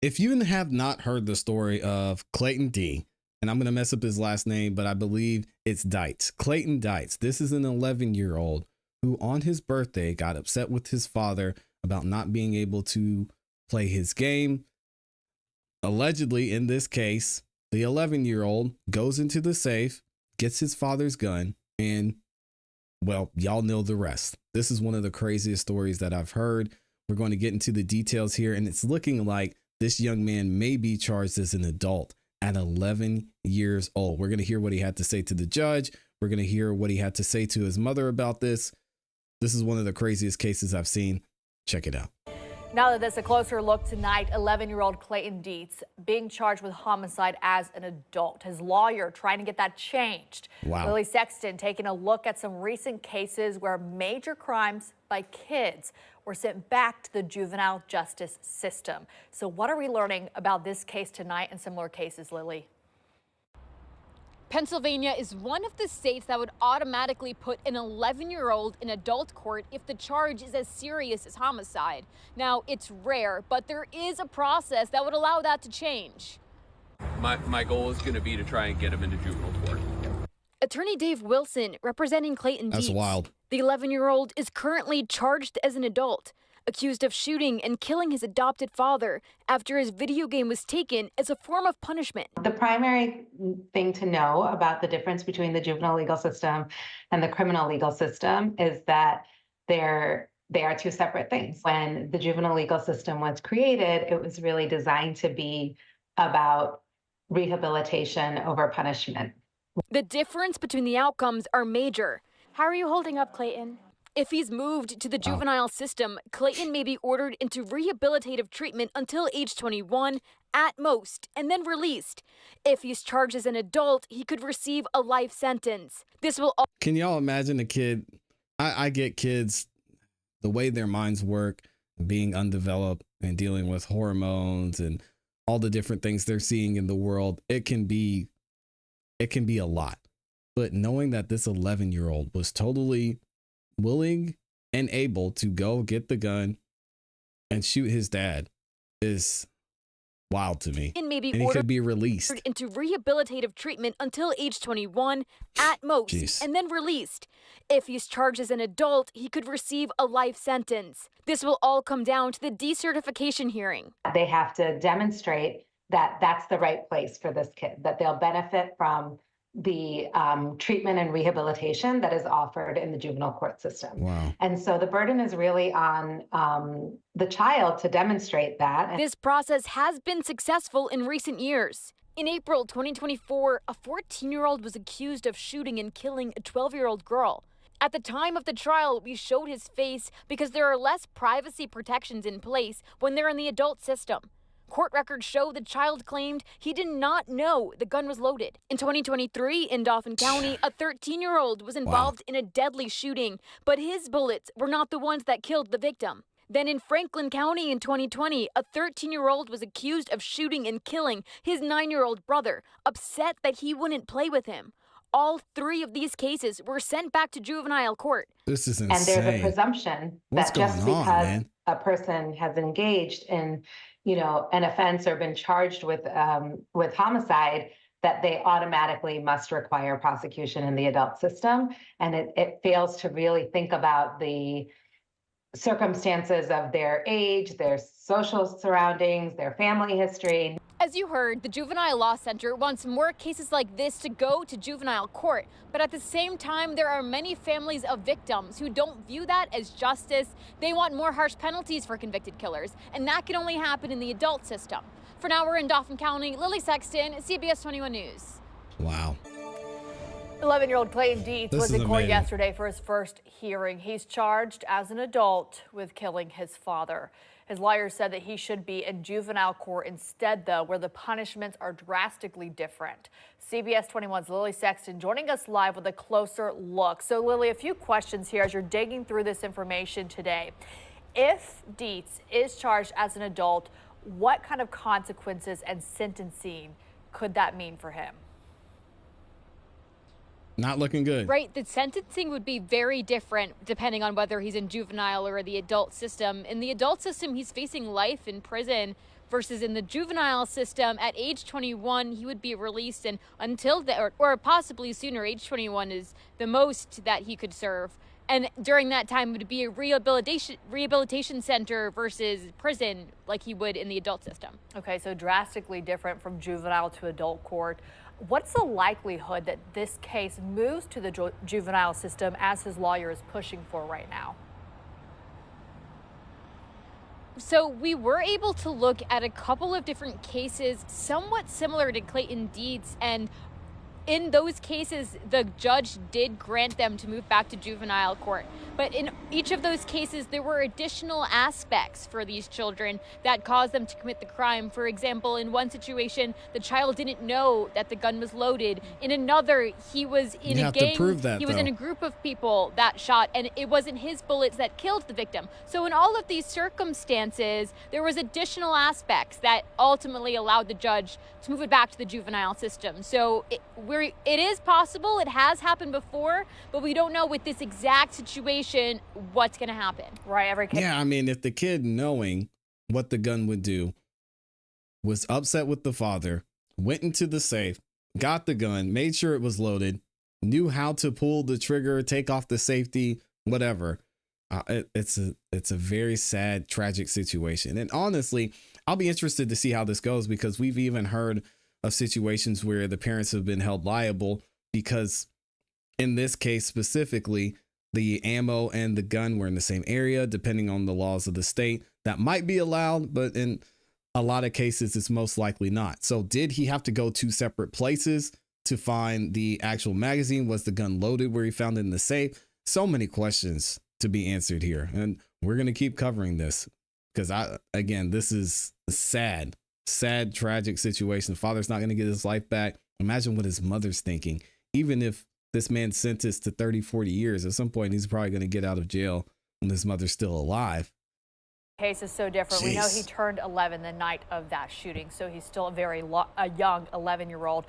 If you have not heard the story of Clayton D, and I'm going to mess up his last name, but I believe it's Dietz, Clayton Dietz. This is an 11-year-old who on his birthday got upset with his father about not being able to play his game. Allegedly, in this case, the 11-year-old goes into the safe, gets his father's gun, and, well, y'all know the rest. This is one of the craziest stories that I've heard. We're going to get into the details here, and it's looking like this young man may be charged as an adult at 11 years old. We're going to hear what he had to say to the judge. We're going to hear what he had to say to his mother about this. This is one of the craziest cases I've seen. Check it out. Now that there's a closer look tonight, 11-year-old Clayton Dietz being charged with homicide as an adult. His lawyer trying to get that changed. Wow. Lily Sexton taking a look at some recent cases where major crimes by kids were sent back to the juvenile justice system. So what are we learning about this case tonight and similar cases, Lily? Pennsylvania is one of the states that would automatically put an 11-year-old in adult court if the charge is as serious as homicide. Now, it's rare, but there is a process that would allow that to change. My goal is going to be to try and him into juvenile court. Attorney Dave Wilson, representing Clayton Dietz. That's wild. The 11-year-old is currently charged as an adult, accused of shooting and killing his adopted father after his video game was taken as a form of punishment. The primary thing to know about the difference between the juvenile legal system and the criminal legal system is that they are two separate things. When the juvenile legal system was created, it was really designed to be about rehabilitation over punishment. The difference between the outcomes are major. How are you holding up, Clayton? If he's moved to the juvenile system, Clayton may be ordered into rehabilitative treatment until age 21 at most, and then released. If he's charged as an adult, he could receive a life sentence. This will. Can y'all imagine a kid? I get kids, the way their minds work, being undeveloped and dealing with hormones and all the different things they're seeing in the world. It can be a lot. But knowing that this 11-year-old was totally willing and able to go get the gun and shoot his dad is wild to me. And maybe he could be released into rehabilitative treatment until age 21 at most. Jeez. And then released. If he's charged as an adult, he could receive a life sentence. This will all come down to the decertification hearing. They have to demonstrate that that's the right place for this kid, that they'll benefit from the treatment and rehabilitation that is offered in the juvenile court system. Wow. And so the burden is really on the child to demonstrate that. This process has been successful in recent years. In April 2024, a 14-year-old was accused of shooting and killing a 12-year-old girl. At the time of the trial, we showed his face because there are less privacy protections in place when they're in the adult system. Court records show the child claimed he did not know the gun was loaded. In 2023, in Dauphin County, a 13-year-old was involved in a deadly shooting, but his bullets were not the ones that killed the victim. Then in Franklin County in 2020, a 13-year-old was accused of shooting and killing his 9-year-old brother, upset that he wouldn't play with him. All three of these cases were sent back to juvenile court. This is insane. And there's a presumption that just because a person has engaged in an offense or been charged with homicide, that they automatically must require prosecution in the adult system. And it fails to really think about the circumstances of their age, their social surroundings, their family history. As you heard, the Juvenile Law Center wants more cases like this to go to juvenile court. But at the same time, there are many families of victims who don't view that as justice. They want more harsh penalties for convicted killers, and that can only happen in the adult system. For now, we're in Dauphin County. Lily Sexton, CBS 21 News. Wow. 11-year-old Clayton Dietz was in court yesterday for his first hearing. He's charged as an adult with killing his father. His lawyer said that he should be in juvenile court instead, though, where the punishments are drastically different. CBS 21's Lily Sexton joining us live with a closer look. So, Lily, a few questions here as you're digging through this information today. If Dietz is charged as an adult, what kind of consequences and sentencing could that mean for him? Not looking good. Right. The sentencing would be very different depending on whether he's in juvenile or the adult system. In the adult system, he's facing life in prison versus in the juvenile system, at age 21, he would be released, and until or possibly sooner, age 21 is the most that he could serve. And during that time, it would be a rehabilitation center versus prison, like he would in the adult system. Okay, so drastically different from juvenile to adult court. What's the likelihood that this case moves to the juvenile system, as his lawyer is pushing for right now? So we were able to look at a couple of different cases somewhat similar to Clayton Deeds, and in those cases, the judge did grant them to move back to juvenile court. But in each of those cases, there were additional aspects for these children that caused them to commit the crime. For example, in one situation, the child didn't know that the gun was loaded. In another, he was in a gang. He was in a group of people that shot, and it wasn't his bullets that killed the victim. So in all of these circumstances, there was additional aspects that ultimately allowed the judge to move it back to the juvenile system. So it is possible, it has happened before, but we don't know with this exact situation what's going to happen. Right. Every kid. Yeah, I mean, if the kid, knowing what the gun would do, was upset with the father, went into the safe, got the gun, made sure it was loaded, knew how to pull the trigger, take off the safety, whatever. It's a very sad, tragic situation. And honestly, I'll be interested to see how this goes, because we've even heard of situations where the parents have been held liable because in this case specifically, the ammo and the gun were in the same area. Depending on the laws of the state, that might be allowed, but in a lot of cases, it's most likely not. So did he have to go to separate places to find the actual magazine? Was the gun loaded where he found it in the safe? So many questions to be answered here. And we're going to keep covering this because again, this is sad, tragic situation. The father's not going to get his life back. Imagine what his mother's thinking. Even if this man's sentenced to 30, 40 years, at some point, he's probably going to get out of jail when his mother's still alive. Case is so different. Jeez. We know he turned 11 the night of that shooting, so he's still a young 11-year-old.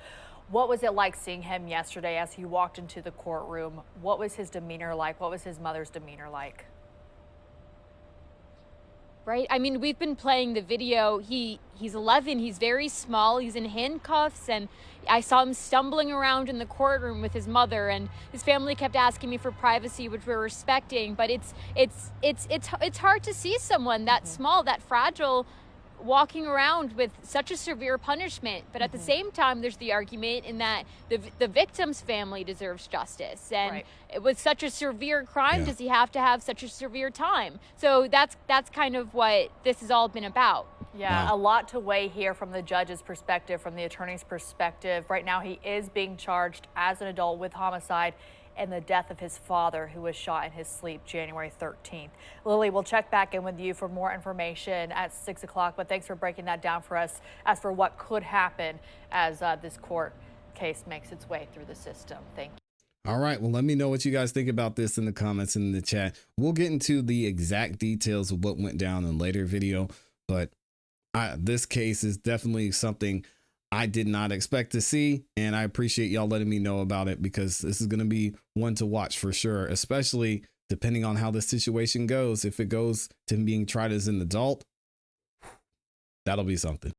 What was it like seeing him yesterday as he walked into the courtroom? What was his demeanor like? What was his mother's demeanor like? Right? I mean, we've been playing the video. He's 11. He's very small. He's in handcuffs, and I saw him stumbling around in the courtroom with his mother, and his family kept asking me for privacy, which we're respecting. But it's hard to see someone that small, that fragile, walking around with such a severe punishment. But at the same time, there's the argument in that the victim's family deserves justice, and it was such a severe crime. Does he have to have such a severe time? So that's kind of what this has all been about. Yeah, a lot to weigh here from the judge's perspective, from the attorney's perspective. Right now, he is being charged as an adult with homicide and the death of his father, who was shot in his sleep January 13th. Lily, we'll check back in with you for more information at 6 o'clock, but thanks for breaking that down for us as for what could happen as this court case makes its way through the system. Thank you. All right. Well, let me know what you guys think about this in the comments and in the chat. We'll get into the exact details of what went down in a later video, but this case is definitely something I did not expect to see, and I appreciate y'all letting me know about it, because this is going to be one to watch for sure, especially depending on how the situation goes. If it goes to being tried as an adult, that'll be something.